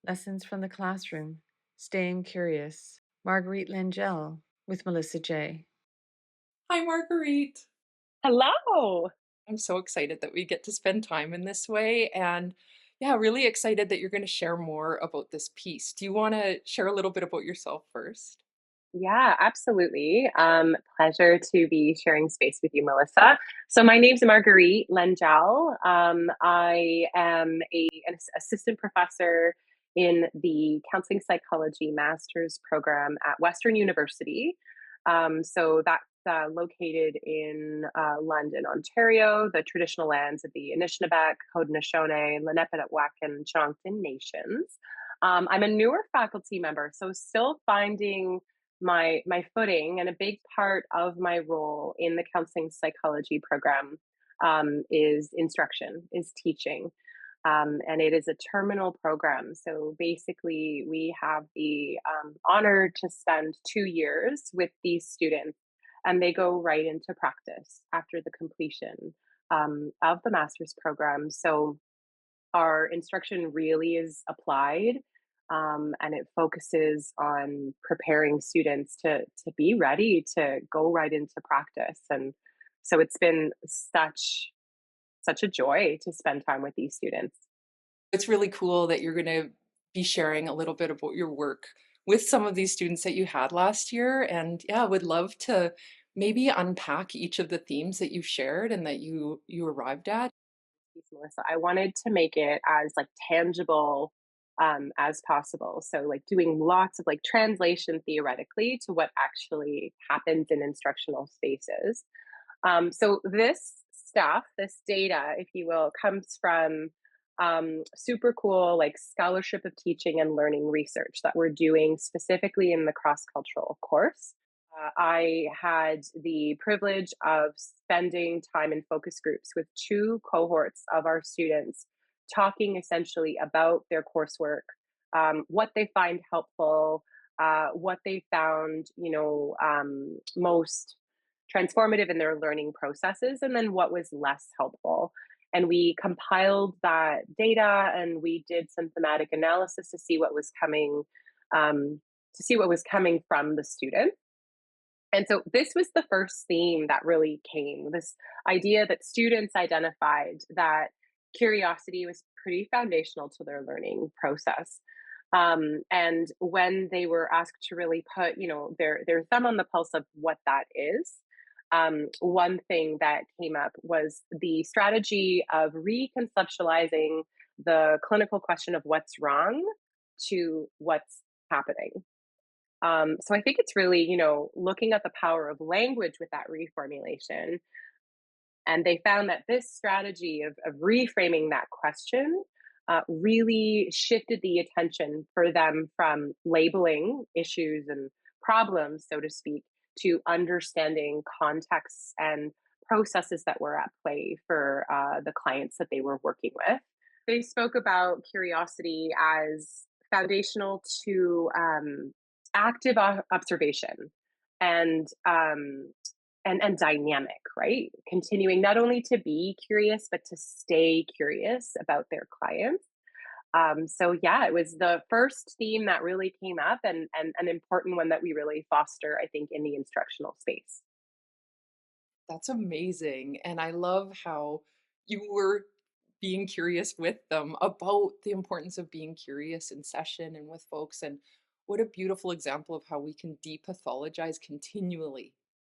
Lessons from the Classroom, Staying Curious, Marguerite Lengyell with Melissa J. Hi, Marguerite. Hello. I'm so excited that we get to spend time in this way. And yeah, really excited that you're going to share more about this piece. Do you want to share a little bit about yourself first? Yeah, absolutely. Pleasure to be sharing space with you, Melissa. So my name's Marguerite Lengyell. I am an assistant professor in the Counseling Psychology Master's program at Western University. So that's located in London, Ontario, the traditional lands of the Anishinaabeg, Haudenosaunee, Lenape-Wet'suwet'en, and Chongton nations. I'm a newer faculty member, so still finding my footing, and a big part of my role in the counseling psychology program is instruction, is teaching. And it is a terminal program. So basically, we have the honor to spend 2 years with these students, and they go right into practice after the completion of the master's program. So our instruction really is applied, and it focuses on preparing students to be ready to go right into practice. And so it's been such a joy to spend time with these students. It's really cool that you're going to be sharing a little bit about your work with some of these students that you had last year. And yeah, would love to maybe unpack each of the themes that you shared and that you arrived at. Melissa, I wanted to make it as like tangible as possible. So like doing lots of like translation theoretically to what actually happens in instructional spaces. So this stuff, this data, if you will, comes from super cool like scholarship of teaching and learning research that we're doing specifically in the cross cultural course. I had the privilege of spending time in focus groups with two cohorts of our students, talking essentially about their coursework, what they find helpful, what they found, most transformative in their learning processes, and then what was less helpful. And we compiled that data, and we did some thematic analysis to see what was coming, from the student. And so this was the first theme that really came, this idea that students identified that curiosity was pretty foundational to their learning process. And when they were asked to really put, their thumb on the pulse of what that is, one thing that came up was the strategy of reconceptualizing the clinical question of what's wrong to what's happening. So I think it's really, looking at the power of language with that reformulation. And they found that this strategy of reframing that question really shifted the attention for them from labeling issues and problems, so to speak, to understanding contexts and processes that were at play for the clients that they were working with. They spoke about curiosity as foundational to active observation and and dynamic, right? Continuing not only to be curious but to stay curious about their clients. So yeah, it was the first theme that really came up, and an important one that we really foster, I think, in the instructional space. That's amazing. And I love how you were being curious with them about the importance of being curious in session and with folks. And what a beautiful example of how we can depathologize continually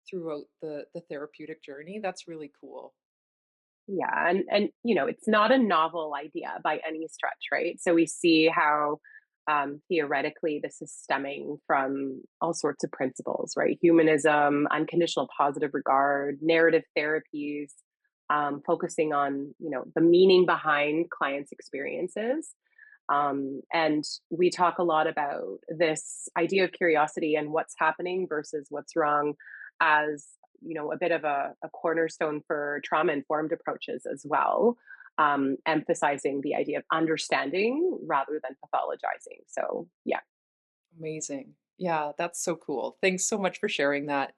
throughout the therapeutic journey. That's really cool. Yeah, and it's not a novel idea by any stretch, right? So we see how theoretically this is stemming from all sorts of principles, right? Humanism, unconditional positive regard, narrative therapies, focusing on the meaning behind clients' experiences. And we talk a lot about this idea of curiosity and what's happening versus what's wrong as a bit of a cornerstone for trauma informed approaches as well, emphasizing the idea of understanding rather than pathologizing. So yeah. Amazing. Yeah, that's so cool. Thanks so much for sharing that.